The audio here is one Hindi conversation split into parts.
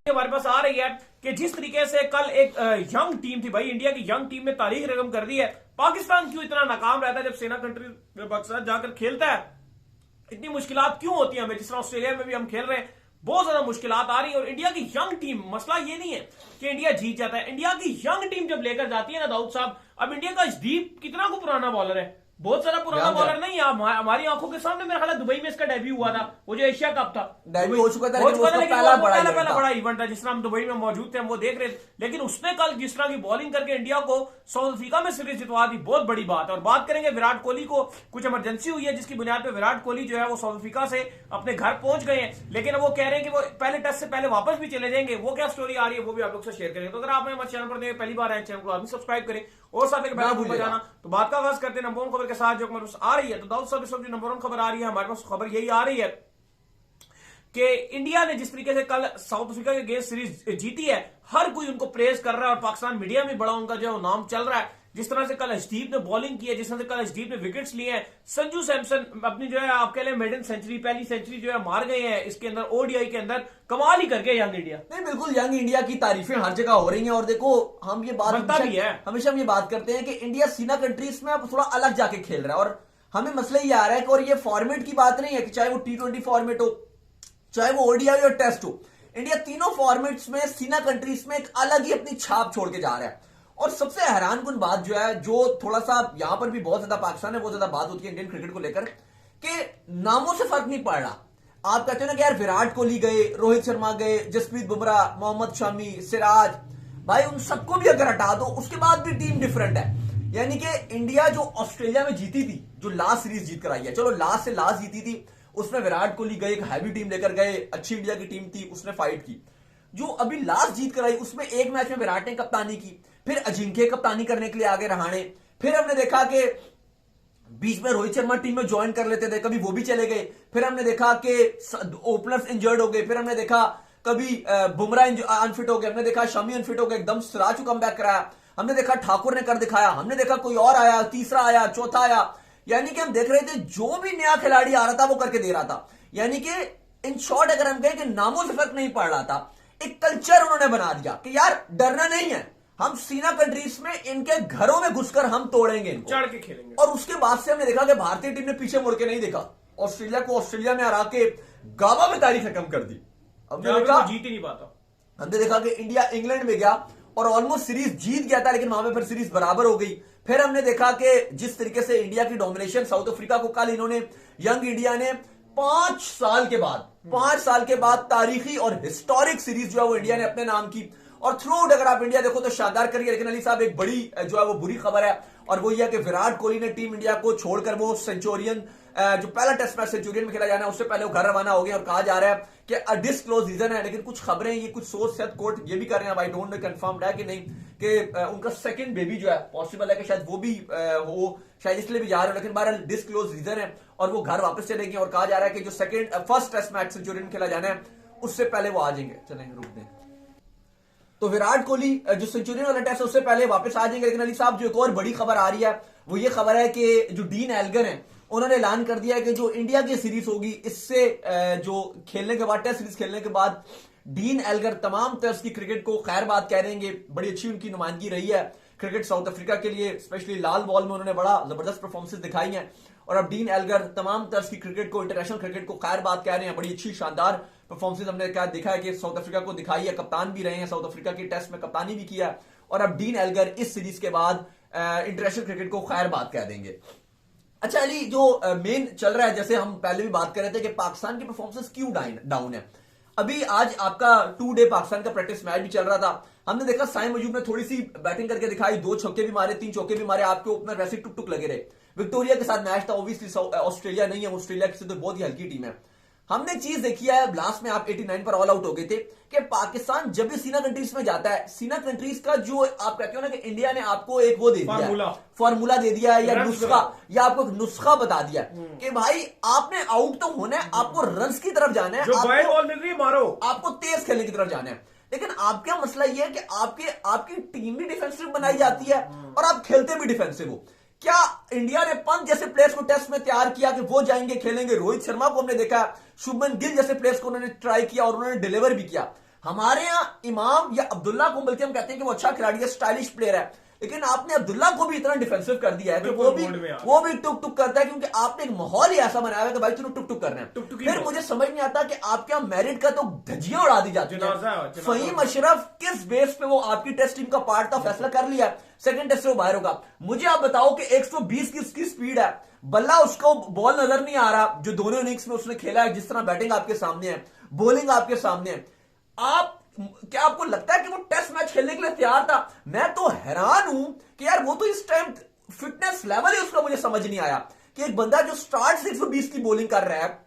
हमारे पास आ रही है कि जिस तरीके से कल एक यंग टीम थी भाई, इंडिया की यंग टीम ने तारीख रकम कर दी है। पाकिस्तान क्यों इतना नाकाम रहता है जब सेना कंट्री में पाकिस्तान जाकर खेलता है? इतनी मुश्किलात क्यों होती है हमें? जिस तरह ऑस्ट्रेलिया में भी हम खेल रहे हैं, बहुत ज्यादा मुश्किलात आ रही है। और इंडिया की यंग टीम, मसला ये नहीं है कि इंडिया जीत जाता है, इंडिया की यंग टीम जब लेकर जाती है ना दाऊद साहब, अब इंडिया का अर्शदीप कितना को पुराना बॉलर है, बहुत सारा पुराना बॉलर नहीं है। हमारी आंखों के सामने मेरा ख्याल है दुबई में इसका डेब्यू हुआ था, वो जो एशिया कप था, डेब्यू हो चुका था, लेकिन पहला बड़ा इवेंट था जिस हम दुबई में मौजूद थे, हम वो देख रहे थे। लेकिन उसने कल जिस तरह की बॉलिंग करके इंडिया को साउथ अफ्रीका में सीरीज जितवा दी, बहुत बड़ी बात है। और बात करेंगे विराट कोहली को, कुछ इमरजेंसी हुई है जिसकी बुनियाद पर विराट कोहली जो है वो साउथ अफ्रीका से अपने घर पहुंच गए हैं, लेकिन वो कह रहे हैं कि वो पहले टेस्ट से पहले वापस भी चले जाएंगे। वो क्या स्टोरी आ रही है वो भी आप लोग से शेयर करेंगे। तो अगर आपने हमारे चैनल पर पहली बार आए, चैनल को अभी सब्सक्राइब करें और साथ ही बेल आइकन जाना। तो बात का आगाज करते हैं नंबर 1 खबर के साथ जो हमारे पास आ रही है। तो दाऊद साहब इस वक्त जो नंबर 1 खबर आ रही है, हमारे पास खबर यही आ रही है कि इंडिया ने जिस तरीके से कल साउथ अफ्रीका के अगेंस्ट सीरीज जीती है, हर कोई उनको प्रेज कर रहा है और पाकिस्तान मीडिया में बड़ा उनका जो नाम चल रहा है। जिस तरह से कल अर्शदीप ने बॉलिंग की है, जिस तरह से कल अर्शदीप ने विकेट्स लिए हैं, संजू सैमसन अपनी जो है आप कह लें मेडन सेंचुरी, पहली सेंचुरी जो है मार गए हैं इसके अंदर, ओडीआई के अंदर कमाल ही करके यंग इंडिया। नहीं, बिल्कुल यंग इंडिया की तारीफें हर जगह हो रही हैं। और देखो, हम ये बात हमेशा हम ये बात करते हैं कि इंडिया सीना कंट्रीज में अब थोड़ा अलग जाके खेल रहा है। और हमें मसला ये आ रहा है कि, और ये फॉर्मेट की बात नहीं है कि चाहे वो T20 फॉर्मेट हो, चाहे वो ओडीआई और टेस्ट हो, इंडिया तीनों फॉर्मेट्स में सीना कंट्रीज में एक अलग ही अपनी छाप छोड़ के जा रहा है। और सबसे हैरानकुन बात जो है, जो थोड़ा सा यहां पर भी बहुत ज्यादा पाकिस्तान में बहुत ज्यादा बात होती है इंडियन क्रिकेट को लेकर, कि नामों से फर्क नहीं पड़ रहा। आप कहते हो ना कि यार विराट कोहली गए, रोहित शर्मा गए, जसप्रीत बुमराह, मोहम्मद शमी, सिराज, भाई उन सबको भी अगर हटा दो उसके बाद भी टीम डिफरेंट है। यानी कि इंडिया जो ऑस्ट्रेलिया में जीती थी, जो लास्ट सीरीज जीत कर आई है, चलो लास्ट से लास्ट जीती थी, उसमें विराट कोहली गए, एक हैवी टीम लेकर गए, अच्छी इंडिया की टीम थी, उसने फाइट की। जो अभी लास्ट जीत कर आई उसमें एक मैच में विराट ने कप्तानी की, फिर अजिंक्य कप्तानी करने के लिए आगे रहाणे, फिर हमने देखा कि बीच में रोहित शर्मा टीम में ज्वाइन कर लेते थे, कभी वो भी चले गए, फिर हमने देखा कि ओपनर्स इंजर्ड हो गए, फिर हमने देखा कभी बुमराह अनफिट हो गए, हमने देखा शमी अनफिट हो गए, एकदम सिराज को कम बैक कराया, हमने देखा ठाकुर ने कर दिखाया, हमने देखा कोई और आया, तीसरा आया, चौथा आया। यानी कि हम देख रहे थे जो भी नया खिलाड़ी आ रहा था वो करके दे रहा था। यानी कि इन शॉर्ट अगर हम कहें कि नामों से फर्क नहीं पड़ रहा था, एक कल्चर उन्होंने बना दिया कि यार डरना नहीं है, हम सीना कंट्रीज में इनके घरों में घुसकर हम तोड़ेंगे, इनको चढ़ के खेलेंगे। और उसके बाद से हमने देखा कि भारतीय टीम ने पीछे मुड़ के नहीं देखा, ऑस्ट्रेलिया को ऑस्ट्रेलिया में हरा के गावा में तारीख खत्म कर दी। हमने देखा जीत ही नहीं पाता। हमने देखा कि इंडिया इंग्लैंड में गया और ऑलमोस्ट सीरीज जीत गया था, लेकिन वहां पे फिर सीरीज बराबर हो गई। फिर हमने देखा कि जिस तरीके से इंडिया की डोमिनेशन साउथ अफ्रीका को कल इन्होंने, यंग इंडिया ने 5 साल के बाद तारीखी और हिस्टोरिक सीरीज जो है वो इंडिया ने अपने नाम की। और थ्रू आउट अगर आप इंडिया देखो तो शानदार करिए। लेकिन अली साहब एक बड़ी जो है वो बुरी खबर है, और वो ये है कि विराट कोहली ने टीम इंडिया को छोड़कर वो सेंचुरियन, जो पहला टेस्ट मैच सेंचुरियन में खेला जाना है, उससे पहले वो घर रवाना हो गए। और कहा जा रहा है कि अडिस्क्लोज रीजन है, लेकिन कुछ खबरें, ये कुछ सोर्स शायद कोर्ट ये भी कर रहे हैं, आई डोंट नो कंफर्म्ड है कि नहीं, कि उनका सेकंड बेबी जो है पॉसिबल है कि शायद वो भी हो, शायद इसलिए भी जा रहे हो। लेकिन बहरहाल डिस्क्लोज रीजन है और वो घर वापस चलेंगे। और कहा जा रहा है कि जो फर्स्ट टेस्ट मैच सेंचुरियन खेला जाना है उससे पहले वो आ जाएंगे। चलेंगे, रुक दें। तो विराट कोहली जो सेंचुरियन वाला टेस्ट है उससे पहले वापस आ जाएंगे। लेकिन अली साहब जो एक और बड़ी खबर आ रही है वो ये खबर है कि जो डीन एल्गर है उन्होंने ऐलान कर दिया है कि जो इंडिया की सीरीज होगी, इससे जो खेलने के बाद, टेस्ट सीरीज खेलने के बाद, डीन एल्गर तमाम तरह की क्रिकेट को खैर बात कह देंगे। बड़ी अच्छी उनकी नुमाइंदगी रही है क्रिकेट साउथ अफ्रीका के लिए, स्पेशली लाल बॉल में उन्होंने बड़ा जबरदस्त परफॉर्मेंस दिखाई है। और अब डीन एल्गर तमाम तरह की क्रिकेट को, इंटरनेशनल क्रिकेट को खैर बात कह रहे हैं। बड़ी अच्छी शानदार परफॉर्मेंस हमने क्या देखा है कि साउथ अफ्रीका को दिखाई है, कप्तान भी रहे हैं, साउथ अफ्रीका की टेस्ट में कप्तानी भी किया। और अब डीन एल्गर इस सीरीज के बाद इंटरनेशनल क्रिकेट को खैर बात कह देंगे। अच्छा अली, जो मेन चल रहा है, जैसे हम पहले भी बात कर रहे थे कि पाकिस्तान की परफॉर्मेंस क्यों डाउन है। अभी आज आपका 2 डे पाकिस्तान का प्रैक्टिस मैच भी चल रहा था, हमने देखा साइम मजूब ने थोड़ी सी बैटिंग करके दिखाई, 2 छक्के भी मारे, 3 चौके भी मारे, आपके ओपनर वैसे टुक टुक लगे रहे। विक्टोरिया के साथ मैच था, ऑब्वियसली ऑस्ट्रेलिया नहीं है, ऑस्ट्रेलिया की तो बहुत ही हल्की टीम है। हमने चीज देखी है, लास्ट में आप 89 पर ऑल आउट हो गए थे, कि पाकिस्तान जब भी सीना कंट्रीज में जाता है, सीना कंट्रीज का जो आप कहते हो ना कि इंडिया ने आपको एक वो दे दिया, फॉर्मूला दे दिया है, या नुस्खा, या आपको नुस्खा बता दिया कि भाई आपने आउट तो होना है, आपको रन्स की तरफ जाना है, बॉल मिल रही है मारो, आपको तेज खेलने की तरफ जाना है। लेकिन आपका मसला यह है कि आपकी टीम भी डिफेंसिव बनाई जाती है और आप खेलते भी डिफेंसिव हो। क्या इंडिया ने पंत जैसे प्लेयर्स को टेस्ट में तैयार किया कि वो जाएंगे खेलेंगे? रोहित शर्मा को हमने देखा, शुभमन गिल जैसे प्लेयर्स को उन्होंने ट्राई किया और उन्होंने डिलीवर भी किया। हमारे यहाँ इमाम या अब्दुल्ला को बल्कि हम कहते हैं कि वो अच्छा खिलाड़ी है, स्टाइलिश प्लेयर है, लेकिन आपने अब्दुल्ला को भी इतना डिफेंसिव कर दिया है कि वो भी टुक टुक करता है, क्योंकि आपने एक माहौल ही ऐसा बनाया है कि भाई तुम टुक टुक करना है। फिर मुझे समझ नहीं आता कि आपके यहाँ मेरिट का तो धज्जियां उड़ा दी जाती है। फहीम अशरफ किस बेस पे वो आपकी टेस्ट टीम का पार्ट था, फैसला कर लिया, सेकंड टेस्ट से वो बाहर होगा। मुझे आप बताओ कि 120 की उसकी स्पीड है, बल्ला उसको बॉल नजर नहीं आ रहा, जो दोनों इनिंग्स में उसने खेला है, जिस तरह बैटिंग आपके सामने है, बॉलिंग आपके सामने है, आप क्या आपको लगता है कि वो टेस्ट मैच खेलने के लिए तैयार था? मैं तो हैरान हूं कि यार वो तो इस टाइम फिटनेस लेवल है उसका, मुझे समझ नहीं आया कि एक बंदा जो स्टार्ट से 120 की बॉलिंग कर रहा है,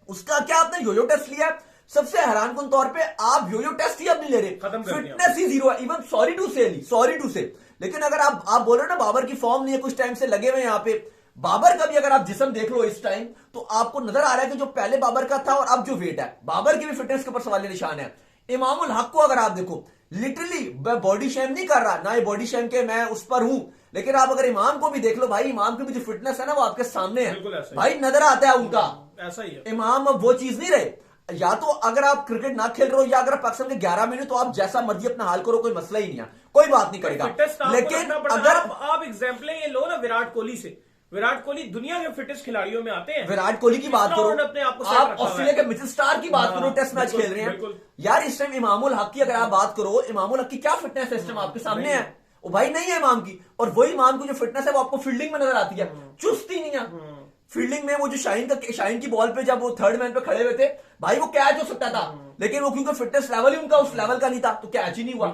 उसका क्या आपने योयो टेस्ट लिया? सबसे हैरान कुन तौर पे आप योयो टेस्ट ही अब नहीं ले रहे, फिटनेस ही जीरो है। इवन सॉरी टू से लेकिन अगर आप बोल रहे हो ना बाबर की फॉर्म नहीं है, कुछ टाइम से लगे हुए यहां पे, बाबर का भी अगर आप जिस्म देख लो इस टाइम, तो आपको नजर आ रहा है कि जो पहले बाबर का था और अब जो वेट है, बाबर की भी फिटनेस के ऊपर सवाल निशान है। इमामुल हक को अगर आप देखो, लिटरली मैं बॉडी शेम नहीं कर रहा, ना ये बॉडी शेम के मैं उस पर हूं, लेकिन आप अगर इमाम को भी देख लो भाई, इमाम की भी जो फिटनेस है ना वो आपके सामने है भाई, नजर आता है उनका, ऐसा ही है। इमाम अब वो चीज नहीं रहे। या तो अगर आप क्रिकेट ना खेल रहे हो, या अगर पाकिस्तान के 11 महीने, तो आप जैसा मर्जी अपना हाल करो, कोई मसला ही नहीं है, कोई बात नहीं करेगा। लेकिन अगर आप एग्जाम्पल ये लो ना विराट कोहली से, विराट कोहली दुनिया के फिटेस्ट खिलाड़ियों में आते हैं। विराट कोहली की बात करो, अपने आप ऑस्ट्रेलिया के मिचेल स्टार्क की बात करो, टेस्ट मैच खेल रहे हैं यार इस टाइम। इमामुल हक की अगर आप बात करो, इमामुल हक की क्या फिटनेस है इस टाइम आपके सामने है? वो भाई नहीं है इमाम की, और वही इमाम की जो फिटनेस है वो आपको फील्डिंग में नजर आती है, चुस्ती नहीं है फील्डिंग में। वो जो शाहीन की बॉल पे जब वो थर्ड मैन पे खड़े हुए थे भाई, वो कैच हो सकता था, लेकिन वो क्योंकि फिटनेस लेवल ही उनका उस लेवल का नहीं था, तो कैच ही नहीं हुआ।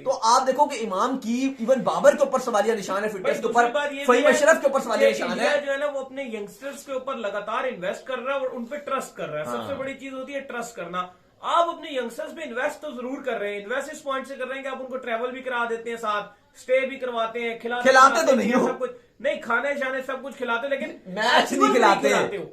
तो आप देखो कि इमाम की, इवन बाबर के ऊपर सवालिया निशान है फिटनेस के ऊपर, फहीम अशरफ के ऊपर सवालिया निशान है। जो है ना वो अपने यंगस्टर्स के ऊपर लगातार इन्वेस्ट कर रहा है और उन पे ट्रस्ट कर रहा है। सबसे बड़ी चीज होती है ट्रस्ट करना। आप अपने यंगस्टर्स पे इन्वेस्ट तो जरूर कर रहे हैं, इन्वेस्ट इस पॉइंट से कर रहे हैं कि आप उनको ट्रैवल भी करा देते हैं, साथ स्टे भी करवाते हैं, खिलाते तो नहीं हो, सब कुछ नहीं, खाने शाने सब कुछ खिलाते, लेकिन मैच नहीं खिलाते हो,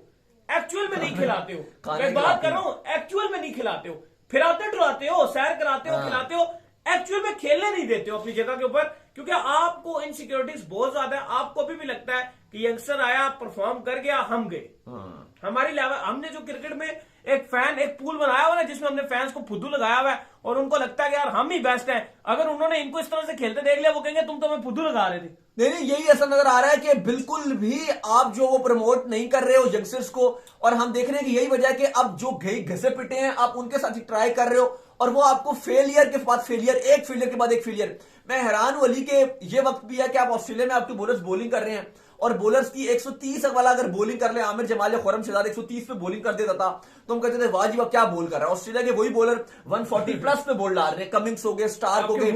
एक्चुअल में नहीं खिलाते हो। मैं बात कर रहा हूं, एक्चुअल में नहीं खिलाते हो, फिराते डराते हो, सैर कराते हो, खिलाते हो, एक्चुअल में खेलने नहीं देते हो अपनी जगह के ऊपर, क्योंकि आपको इनसिक्योरिटीज बहुत ज्यादा है। आपको अभी भी लगता है कि यंगस्टर आया, परफॉर्म कर गया, हम गए। हमारी लेवल, हमने जो क्रिकेट में एक पूल बनाया हुआ है जिसमें हमने फैंस को फुद्दू लगाया हुआ है, और उनको लगता है कि यार हम ही बेस्ट हैं। अगर उन्होंने इनको इस तरह से खेलते देख लिया, वो कहेंगे तुम तो हमें फुद्दू लगा रहे थे। नहीं, यही ऐसा नजर आ रहा है कि बिल्कुल भी आप जो वो प्रमोट नहीं कर रहे हो यंगस्टर्स को, और हम देख रहे हैं कि यही वजह है कि अब जो घसे पिटे हैं आप उनके साथ ही ट्राई कर रहे हो, और वो आपको फेलियर के बाद फेलियर, एक फेलियर के बाद एक फेलियर। मैं हैरान हूं अली के ये वक्त भी है कि आप ऑस्ट्रेलिया में आपके बॉलर्स बॉलिंग कर रहे हैं, और बॉलर्स की 130 वाला अगर बॉलिंग कर ले, आमिर जमाल या खुरम शहजाद 130 पे बॉलिंग कर देता था, तो हम कहते थे वाह जी वाह क्या बॉल कर रहा है। ऑस्ट्रेलिया के वही बॉलर 140 प्लस पे बॉल डाल रहे हैं, कमिंग्स हो गए, स्टार्क हो गए,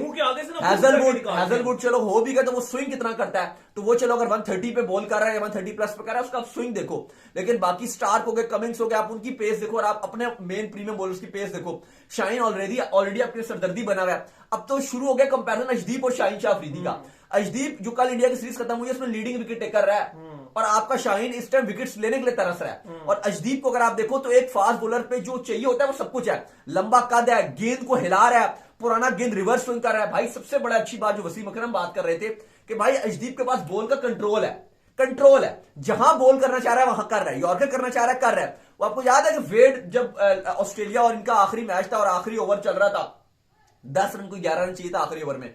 हैजलवुड चलो हो भी गए, तो वो स्विंग कितना करता है, तो वो चलो अगर 130 पे बॉल कर रहा है या 130 प्लस पे कर रहा है, उसका स्विंग देखो। लेकिन बाकी स्टार्क हो गए, कमिंग्स हो गए, आप उनकी पेस देखो, और आप अपने मेन प्रीमियम बॉलर्स की पेस देखो। शाहीन ऑलरेडी आपके सरदर्दी बना हुआ है। अब तो शुरू हो गया कंपैरिजन अजदीप और शाहीन शाह अफरीदी का। अजदीप जो कल इंडिया की सीरीज खत्म हुई है उसमें लीडिंग विकेट टेकर रहा है, और आपका शाहीन इस टाइम विकेट्स लेने के लिए तरस रहा है। और अजदीप को अगर आप देखो तो एक फास्ट बॉलर पे जो चाहिए होता है वो सब कुछ है, लंबा कद है, गेंद को हिला रहा है, पुराना गेंद रिवर्स स्विंग कर रहा है। भाई सबसे बड़ा अच्छी बात जो वसीम अकरम बात कर रहे थे कि भाई अजदीप के पास बॉल का कंट्रोल है, जहां बॉल करना चाह रहा है वहां कर रहा है, यॉर्कर करना चाह रहा है कर रहा है। वो आपको याद है कि वेड जब ऑस्ट्रेलिया और इनका आखिरी मैच था और आखिरी ओवर चल रहा था, 10 रन को 11 रन चाहिए था आखिरी ओवर में,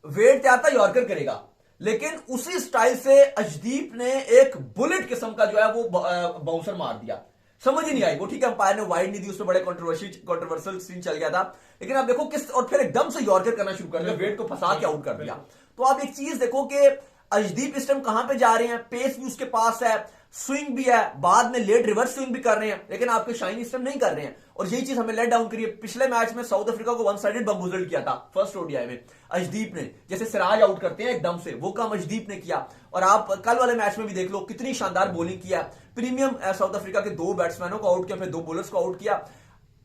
वेड क्या था यॉर्कर करेगा, लेकिन उसी स्टाइल से अजदीप ने एक बुलेट किस्म का जो है वो बाउंसर मार दिया, समझ ही नहीं आई वो। ठीक है अंपायर ने वाइड नहीं दी, उसमें बड़े कंट्रोवर्शियल सीन चल गया था, लेकिन आप देखो किस, और फिर एकदम से यॉर्कर करना शुरू कर दिया, वेड को फंसा के आउट कर दिया। तो आप एक चीज देखो कि अजदीप इस टाइम कहां पे जा रहे हैं, पेस भी उसके पास है, स्विंग भी है, बाद में लेट रिवर्स स्विंग भी कर रहे हैं, लेकिन आपके शाहीन इस टाइम नहीं कर रहे हैं, और यही चीज हमें लेट डाउन करी है। पिछले मैच में साउथ अफ्रीका को वन साइडेड बम्बूजल किया था फर्स्ट ओडीआई में अजदीप ने, जैसे सिराज आउट करते हैं एकदम से, वो काम अजदीप ने किया। और आप कल वाले मैच में भी देख लो कितनी शानदार बॉलिंग किया, प्रीमियम साउथ अफ्रीका के 2 बैट्समैनों को आउट किया, फिर 2 बॉलर्स को आउट किया।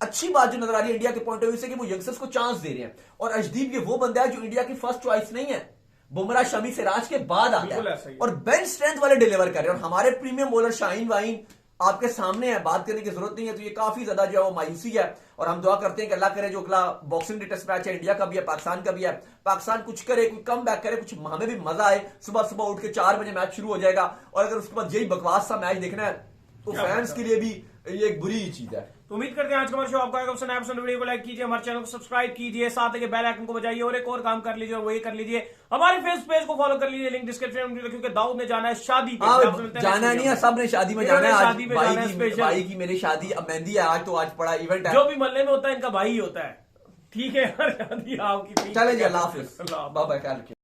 अच्छी बात जो नजर आ रही है इंडिया के पॉइंट ऑफ व्यू से कि वो यंगस्टर्स को चांस दे रहे हैं, और अजदीप ये वो बंदा है जो इंडिया की फर्स्ट चॉइस नहीं है, बुमराह शमी सिराज के बाद आता है, और बेंच स्ट्रेंथ वाले डिलीवर कर रहे हैं। और हमारे प्रीमियम बॉलर शाहीन वाहीन आपके सामने है, बात करने की जरूरत नहीं है। तो ये काफी ज्यादा जो है वो मायूसी है, और हम दुआ करते हैं कि अल्लाह करे जो अगला बॉक्सिंग डे टेस्ट मैच है इंडिया का भी है, पाकिस्तान का भी है, पाकिस्तान कुछ करे, कोई कम बैक करे, कुछ हमें भी मजा आए। सुबह सुबह उठ के 4 बजे मैच शुरू हो जाएगा, और अगर उसके बाद यही बकवास सा मैच देखना है तो फैंस के लिए भी ये एक बुरी चीज है। तो उम्मीद करते हैं आज का हमारा शो आपको आएगा पसंद आया। पसंद वीडियो को लाइक कीजिए, हमारे चैनल को सब्सक्राइब कीजिए, साथ ही बेल आइकन को बजाइए और एक और काम कर लीजिए और वो ये कर लीजिए, हमारे फेसबुक पेज को फॉलो कर लीजिए, लिंक डिस्क्रिप्शन में, क्योंकि दाऊद ने जाना है शादी पे। जाना नहीं है, सबने शादी में जाना है। आज शादी में जाना है स्पेशल। भाई की मेरी शादी, अब मेहंदी है आज, तो आज बड़ा इवेंट है। जो भी मल्ले में होता है इनका भाई ही होता है। ठीक है यार, शादी आपकी। चलें जी, अल्लाह हाफिज, बाय बाय, ख्याल रखिए।